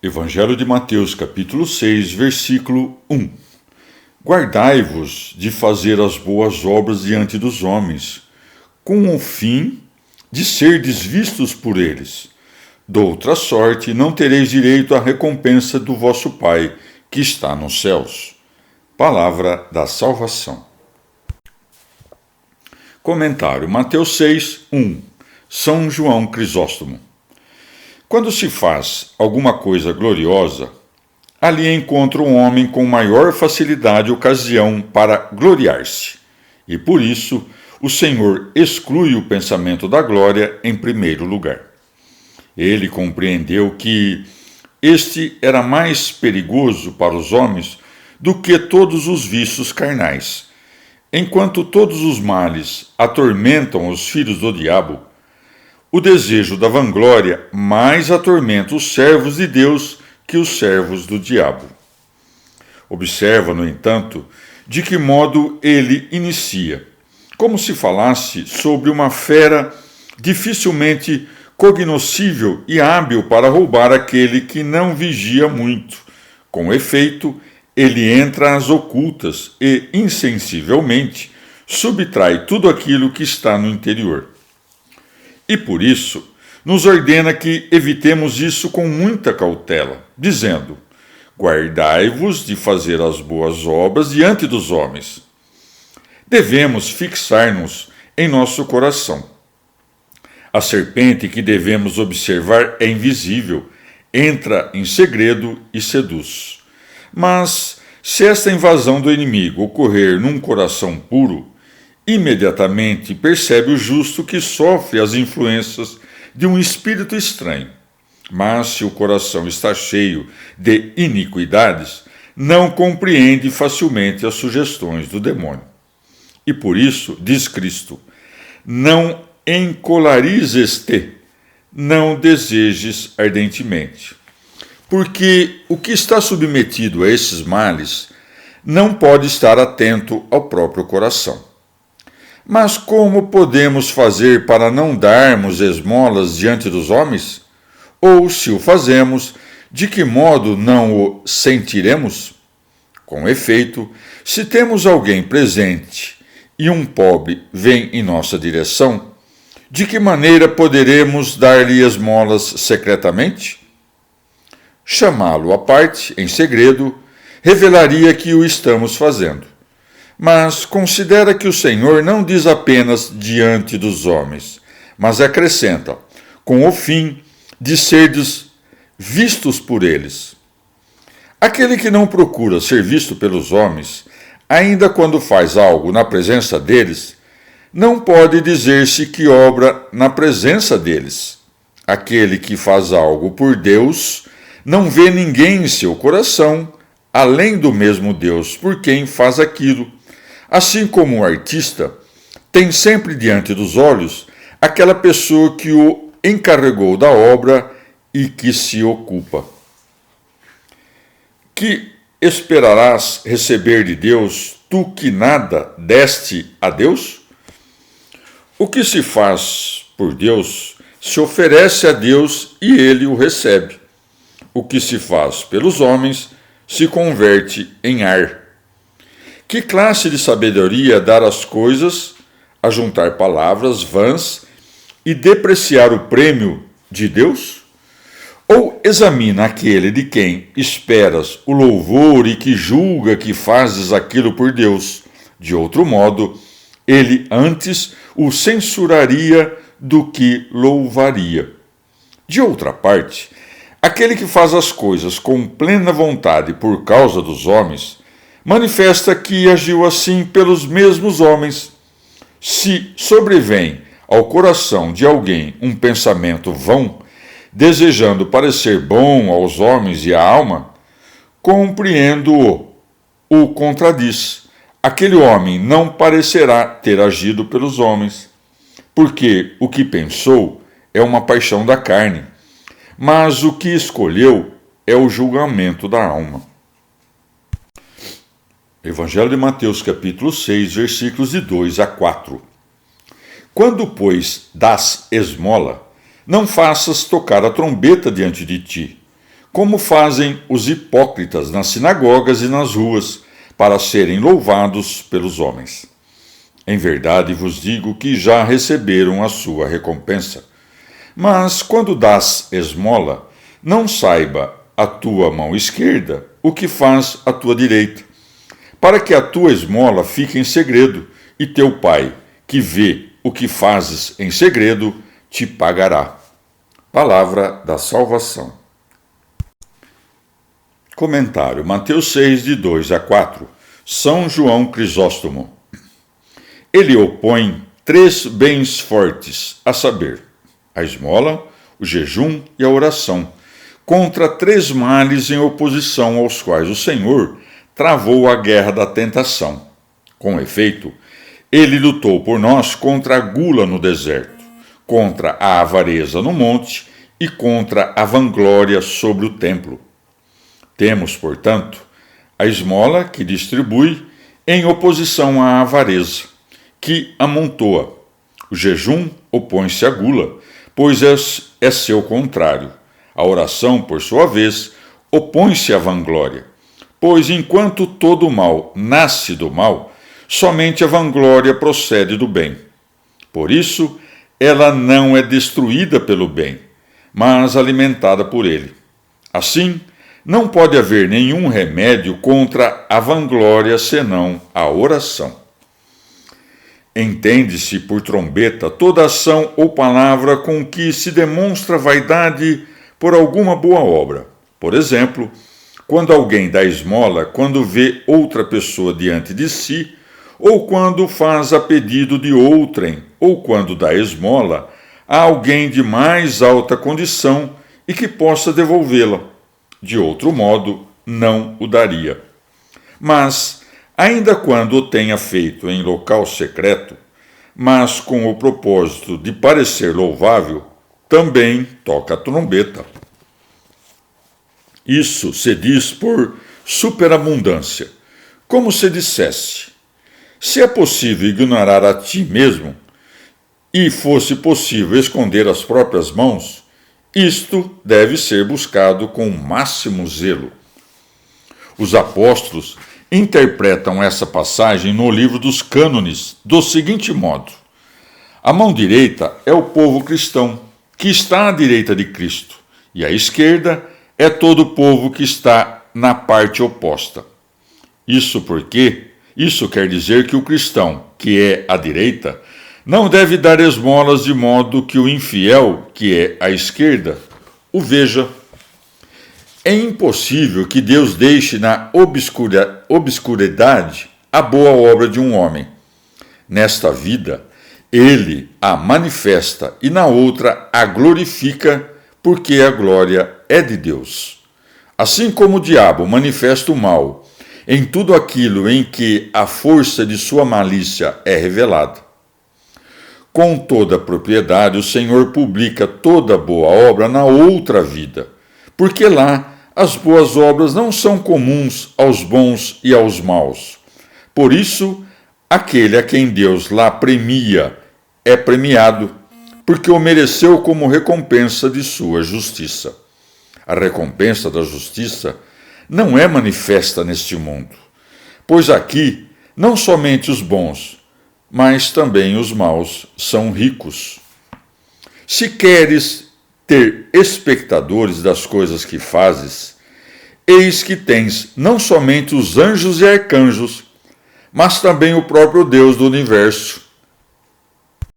Evangelho de Mateus, capítulo 6, versículo 1. Guardai-vos de fazer as boas obras diante dos homens, com o fim de serdes vistos por eles. Doutra sorte, não tereis direito à recompensa do vosso Pai, que está nos céus. Palavra da salvação. Comentário: Mateus 6, 1. São João Crisóstomo. Quando se faz alguma coisa gloriosa, ali encontra um homem com maior facilidade ocasião para gloriar-se. E por isso, o Senhor exclui o pensamento da glória em primeiro lugar. Ele compreendeu que este era mais perigoso para os homens do que todos os vícios carnais. Enquanto todos os males atormentam os filhos do diabo, o desejo da vanglória mais atormenta os servos de Deus que os servos do diabo. Observa, no entanto, de que modo ele inicia, como se falasse sobre uma fera dificilmente cognoscível e hábil para roubar aquele que não vigia muito. Com efeito, ele entra às ocultas e, insensivelmente, subtrai tudo aquilo que está no interior. E por isso, nos ordena que evitemos isso com muita cautela, dizendo: guardai-vos de fazer as boas obras diante dos homens. Devemos fixar-nos em nosso coração. A serpente que devemos observar é invisível, entra em segredo e seduz. Mas, se esta invasão do inimigo ocorrer num coração puro, imediatamente percebe o justo que sofre as influências de um espírito estranho. Mas se o coração está cheio de iniquidades, não compreende facilmente as sugestões do demônio. E por isso, diz Cristo: não encolarizes-te, não desejes ardentemente. Porque o que está submetido a esses males não pode estar atento ao próprio coração. Mas como podemos fazer para não darmos esmolas diante dos homens? Ou, se o fazemos, de que modo não o sentiremos? Com efeito, se temos alguém presente e um pobre vem em nossa direção, de que maneira poderemos dar-lhe esmolas secretamente? Chamá-lo à parte, em segredo, revelaria que o estamos fazendo. Mas considera que o Senhor não diz apenas diante dos homens, mas acrescenta, com o fim de serdes vistos por eles. Aquele que não procura ser visto pelos homens, ainda quando faz algo na presença deles, não pode dizer-se que obra na presença deles. Aquele que faz algo por Deus não vê ninguém em seu coração, além do mesmo Deus por quem faz aquilo. Assim como o artista tem sempre diante dos olhos aquela pessoa que o encarregou da obra e que se ocupa. Que esperarás receber de Deus, tu que nada deste a Deus? O que se faz por Deus se oferece a Deus e ele o recebe. O que se faz pelos homens se converte em ar. Que classe de sabedoria dar às coisas, ajuntar palavras vãs e depreciar o prêmio de Deus? Ou examina aquele de quem esperas o louvor e que julga que fazes aquilo por Deus. De outro modo, ele antes o censuraria do que louvaria. De outra parte, aquele que faz as coisas com plena vontade por causa dos homens, manifesta que agiu assim pelos mesmos homens. Se sobrevém ao coração de alguém um pensamento vão, desejando parecer bom aos homens e à alma, compreendo-o, o contradiz. Aquele homem não parecerá ter agido pelos homens, porque o que pensou é uma paixão da carne, mas o que escolheu é o julgamento da alma. Evangelho de Mateus, capítulo 6, versículos de 2 a 4. Quando, pois, dás esmola, não faças tocar a trombeta diante de ti, como fazem os hipócritas nas sinagogas e nas ruas, para serem louvados pelos homens. Em verdade vos digo que já receberam a sua recompensa. Mas quando dás esmola, não saiba a tua mão esquerda o que faz a tua direita, para que a tua esmola fique em segredo, e teu pai, que vê o que fazes em segredo, te pagará. Palavra da salvação. Comentário: Mateus 6, de 2 a 4. São João Crisóstomo. Ele opõe 3 bens fortes, a saber, a esmola, o jejum e a oração, contra 3 males em oposição aos quais o Senhor travou a guerra da tentação. Com efeito, ele lutou por nós contra a gula no deserto, contra a avareza no monte e contra a vanglória sobre o templo. Temos, portanto, a esmola que distribui em oposição à avareza, que amontoa. O jejum opõe-se à gula, pois é seu contrário. A oração, por sua vez, opõe-se à vanglória, pois enquanto todo o mal nasce do mal, somente a vanglória procede do bem. Por isso, ela não é destruída pelo bem, mas alimentada por ele. Assim, não pode haver nenhum remédio contra a vanglória senão a oração. Entende-se por trombeta toda ação ou palavra com que se demonstra vaidade por alguma boa obra. Por exemplo, quando alguém dá esmola, quando vê outra pessoa diante de si, ou quando faz a pedido de outrem, ou quando dá esmola a alguém de mais alta condição e que possa devolvê-la. De outro modo, não o daria. Mas, ainda quando o tenha feito em local secreto, mas com o propósito de parecer louvável, também toca a trombeta. Isso se diz por superabundância, como se dissesse: se é possível ignorar a ti mesmo, e fosse possível esconder as próprias mãos, isto deve ser buscado com o máximo zelo. Os apóstolos interpretam essa passagem no livro dos Cânones do seguinte modo: a mão direita é o povo cristão, que está à direita de Cristo, e a esquerda é todo o povo que está na parte oposta. Isso quer dizer que o cristão, que é à direita, não deve dar esmolas de modo que o infiel, que é à esquerda, o veja. É impossível que Deus deixe na obscuridade a boa obra de um homem. Nesta vida, ele a manifesta e na outra a glorifica, porque a glória é de Deus. Assim como o diabo manifesta o mal em tudo aquilo em que a força de sua malícia é revelada. Com toda propriedade, o Senhor publica toda boa obra na outra vida, porque lá as boas obras não são comuns aos bons e aos maus. Por isso, aquele a quem Deus lá premia é premiado, porque o mereceu como recompensa de sua justiça. A recompensa da justiça não é manifesta neste mundo, pois aqui não somente os bons, mas também os maus são ricos. Se queres ter espectadores das coisas que fazes, eis que tens não somente os anjos e arcanjos, mas também o próprio Deus do universo,